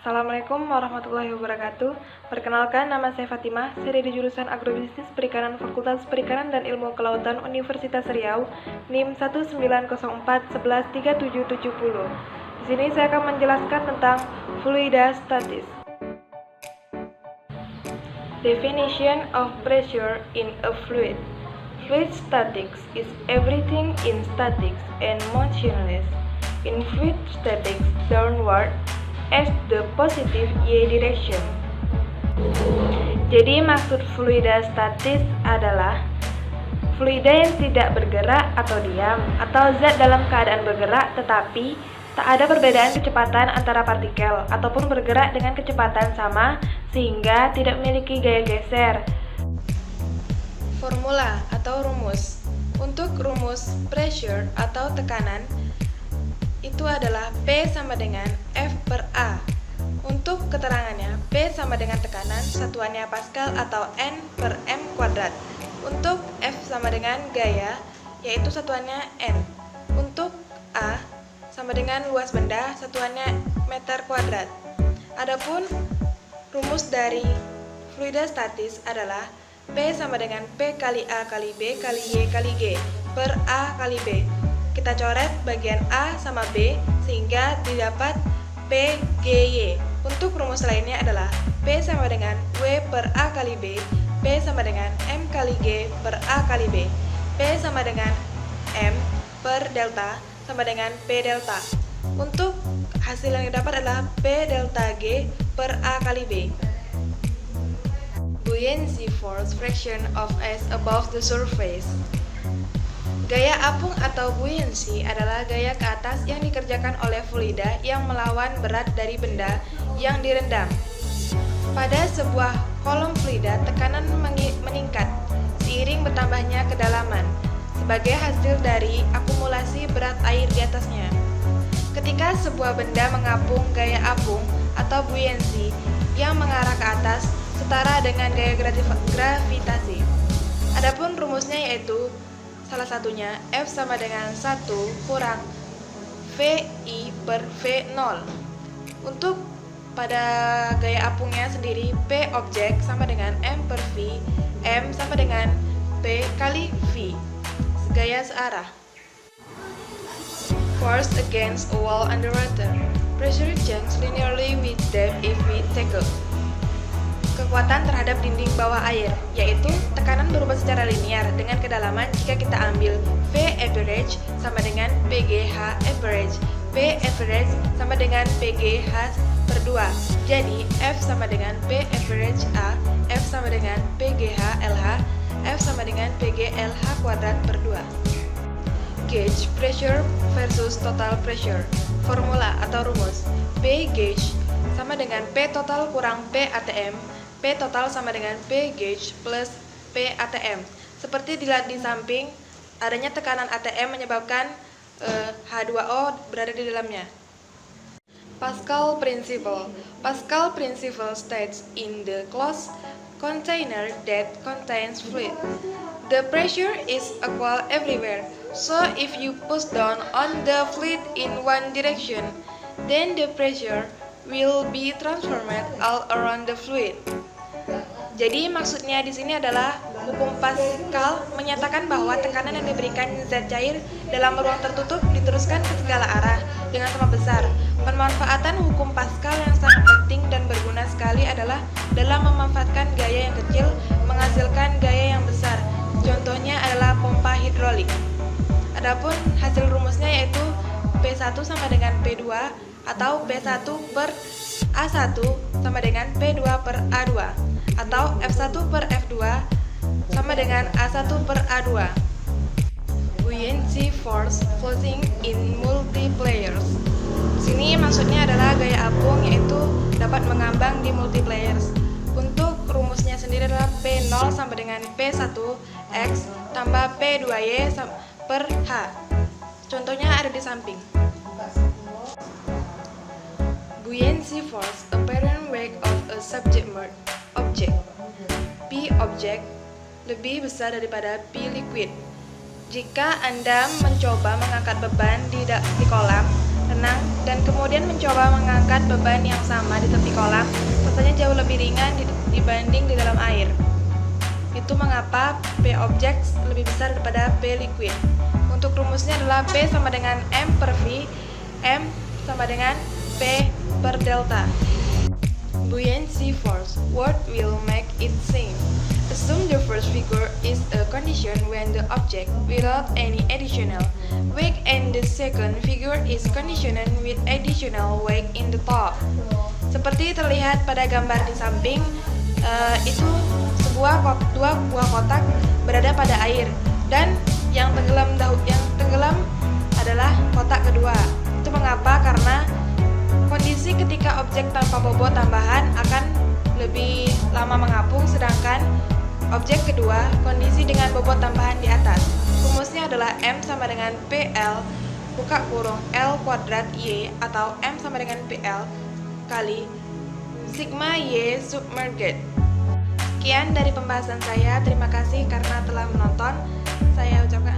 Assalamualaikum warahmatullahi wabarakatuh. Perkenalkan, nama saya Fatimah. Saya dari jurusan Agrobisnis Perikanan Fakultas Perikanan dan Ilmu Kelautan Universitas Riau, NIM 1904113770. Di sini saya akan menjelaskan tentang fluidastatis. Definition of pressure in a fluid. Fluid statics is everything in statics and motionless. In fluid statics, downward as the positive y direction. Jadi maksud fluida statis adalah fluida yang tidak bergerak atau diam, atau zat dalam keadaan bergerak tetapi tak ada perbedaan kecepatan antara partikel ataupun bergerak dengan kecepatan sama sehingga tidak memiliki gaya geser. Formula atau rumus. Untuk rumus pressure atau tekanan itu adalah P sama dengan F per A. Untuk keterangannya, P sama dengan tekanan, satuannya Pascal atau N per M kuadrat. Untuk F sama dengan gaya, yaitu satuannya N. Untuk A sama dengan luas benda, satuannya meter kuadrat. Adapun rumus dari fluida statis adalah P sama dengan P kali A kali B kali Y kali G per A kali B. Kita coret bagian A sama B sehingga didapat PGY. Untuk rumus lainnya adalah P sama dengan W per A kali B, P sama dengan M kali G per A kali B, P sama dengan M per delta sama dengan P delta. Untuk hasil yang didapat adalah P delta G per A kali B. Buoyancy force fraction of ice above the surface. Gaya apung atau buoyancy adalah gaya ke atas yang dikerjakan oleh fluida yang melawan berat dari benda yang direndam. Pada sebuah kolom fluida, tekanan meningkat seiring bertambahnya kedalaman sebagai hasil dari akumulasi berat air di atasnya. Ketika sebuah benda mengapung, gaya apung atau buoyancy yang mengarah ke atas setara dengan gaya gravitasi. Adapun rumusnya yaitu salah satunya F sama dengan 1 kurang VI per V0. Untuk pada gaya apungnya sendiri, P objek sama dengan M per V, M sama dengan P kali V, gaya searah. Force against a wall underwater. Pressure changes linearly with depth if we tackle. Kekuatan terhadap dinding bawah air, yaitu tekanan berubah secara linear dengan kedalaman jika kita ambil V average sama dengan PGH average. P average sama dengan PGH per 2. Jadi F sama dengan P average A, F sama dengan PGH LH, F sama dengan PGLH kuadrat per 2. Gauge pressure versus total pressure. Formula atau rumus P gauge sama dengan P total kurang P ATM. P total sama dengan P gauge plus P ATM. Seperti dilihat di samping, adanya tekanan ATM menyebabkan H2O berada di dalamnya. Pascal principle. Pascal principle states in the closed container that contains fluid, the pressure is equal everywhere. So if you push down on the fluid in one direction, then the pressure will be transformed all around the fluid. Jadi maksudnya di sini adalah hukum Pascal menyatakan bahwa tekanan yang diberikan zat cair dalam ruang tertutup diteruskan ke segala arah dengan sama besar. Pemanfaatan hukum Pascal yang sangat penting dan berguna sekali adalah dalam memanfaatkan gaya yang kecil menghasilkan gaya yang besar. Contohnya adalah pompa hidrolik. Adapun hasil rumusnya yaitu P1 sama dengan P2 atau P1 per A1 sama dengan P2 per A2 atau F1 per F2 sama dengan A1 per A2. Buoyancy force floating in multiplayers. Di sini maksudnya adalah gaya apung yaitu dapat mengambang di multiplayers. Untuk rumusnya sendiri adalah P0 sama dengan P1 X tambah P2Y per H. Contohnya ada di samping. Buoyancy force, apparent weight of a subject object. P object lebih besar daripada P liquid. Jika Anda mencoba mengangkat beban di kolam, renang, dan kemudian mencoba mengangkat beban yang sama di tepi kolam, rasanya jauh lebih ringan dibanding di dalam air. Itu mengapa P object lebih besar daripada P liquid. Untuk rumusnya adalah P sama dengan M per V, M sama dengan P per delta. Buoyancy force. What will make it sink? Assume the first figure is a condition when the object without any additional weight and the second figure is conditioned with additional weight in the top. Seperti terlihat pada gambar di samping, itu dua buah kotak berada pada air, dan yang tenggelam adalah kotak kedua. Itu mengapa? Karena kondisi ketika objek tanpa bobot tambahan akan lebih lama mengapung, sedangkan objek kedua kondisi dengan bobot tambahan di atas. Rumusnya adalah M sama dengan PL buka kurung L kuadrat Y, atau M sama dengan PL kali sigma Y submerged. Sekian dari pembahasan saya. Terima kasih karena telah menonton. Saya ucapkan